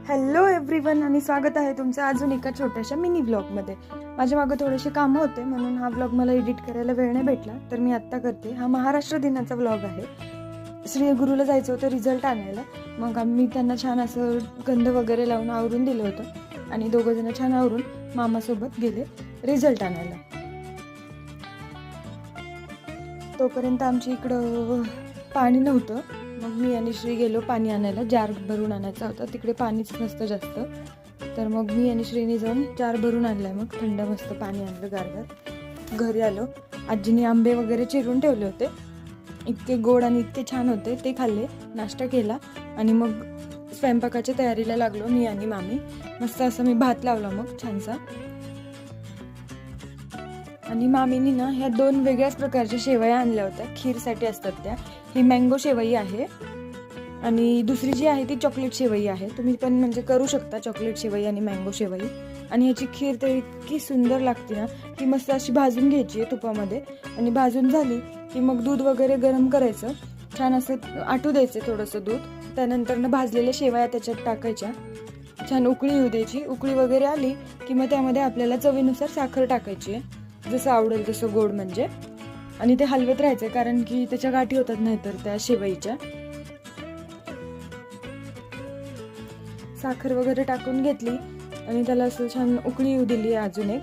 Hello everyone आणि स्वागत आहे तुमचं अजून एका छोट्याशा मिनी व्लॉगमध्ये। माझ्या मागं थोडेसे कामं होते म्हणून हा व्लॉग मला एडिट करायला वेळ नाही भेटला, तर मी आत्ता करते। हा महाराष्ट्र दिनाचा व्लॉग आहे। श्री गुरुला जायचं होतं रिझल्ट आणायला, मग आम्ही त्यांना छान असं गंध वगैरे लावून आवरून दिलं होतं आणि दोघं जण छान आवरून मामासोबत गेले रिझल्ट आणायला। तोपर्यंत आमच्या इकडं पाणी नव्हतं, मग मी आणि श्री गेलो पाणी आणायला। जार भरून आणायचा होता, तिकडे पाणीच नसतं जास्त, तर मग मी आणि श्रीने जाऊन जार भरून आणलाय। मग थंड मस्त पाणी आणलं गारगार। घरी आलो, आजीने आंबे वगैरे चिरून ठेवले होते, इतके गोड आणि इतके छान होते, ते खाल्ले, नाश्ता केला आणि मग स्वयंपाकाच्या तयारीला लागलो मी आणि मामी। मस्त असं मी भात लावला मग छानसा, आणि मामीनी ना ह्या दोन वेगळ्याच प्रकारच्या शेवया आणल्या होत्या, खीरसाठी असतात त्या। ही मँगो शेवई आहे आणि दुसरी जी आहे ती चॉकलेट शेवई आहे। तुम्ही पण म्हणजे करू शकता चॉकलेट शेवई आणि मँगो शेवई। आणि ह्याची खीर तर इतकी सुंदर लागते ना, ती मस्त अशी भाजून घ्यायची आहे तुपामध्ये, आणि भाजून झाली की मग दूध वगैरे गरम करायचं, छान असं आटू द्यायचं थोडंसं दूध। त्यानंतर भाजलेल्या शेवया त्याच्यात टाकायच्या, छान उकळी येऊ द्यायची। उकळी वगैरे आली की मग त्यामध्ये आपल्याला चवीनुसार साखर टाकायची आहे, जसं आवडेल तसं गोड म्हणजे, आणि ते हलवत राहायचं कारण की त्याच्या गाठी होतात नाहीतर त्या शेवईच्या। साखर वगैरे टाकून घेतली आणि त्याला असं छान उकळी येऊ दिली अजून एक।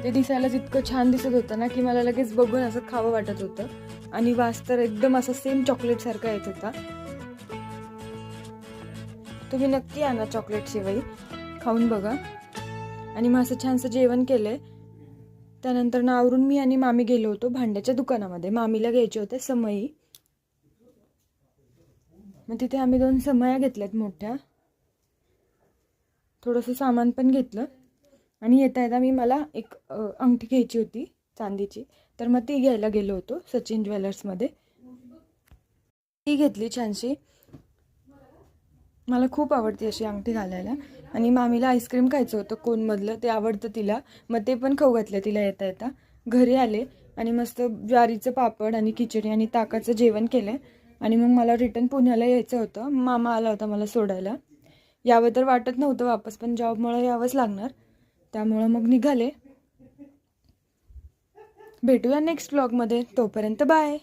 ते दिसायलाच इतकं छान दिसत होतं ना की मला लगेच बघून असं खावं वाटत होतं, आणि वास तर एकदम असा सेम चॉकलेट सारखा येत होता। तुम्ही नक्की आणा चॉकलेट शेवई, खाऊन बघा। आणि मग असं छानसं जेवण केलंय। त्यानंतर आवरून मी आणि मामी गेलो होतो भांड्याच्या दुकानामध्ये, मामीला घ्यायचे होते समई। मग तिथे आम्ही 2 समया घेतल्यात मोठ्या, थोडंसं सामान पण घेतलं, आणि येता येता मला एक अंगठी घ्यायची होती चांदीची, तर मग ती घ्यायला गेलो होतो सचिन ज्वेलर्समध्ये। ती घेतली छानशी, मला खूप आवडते अशी अंगठी घालायला। आणि मामीला आईस्क्रीम खायचं होतं कोनमधलं, ते आवडतं तिला, मग ते पण खाऊ घातलं तिला येता येता। घरी आले आणि मस्त ज्वारीचं पापड आणि खिचडी आणि ताकाचं जेवण केलं, आणि मग मला रिटर्न पुण्याला यायचं होतं। मामा आला होता मला सोडायला, यावं तर वाटत नव्हतं वापस, पण जॉबमुळे यावंच लागणार, त्यामुळं मग निघाले। भेटूया नेक्स्ट व्लॉगमध्ये, तोपर्यंत बाय।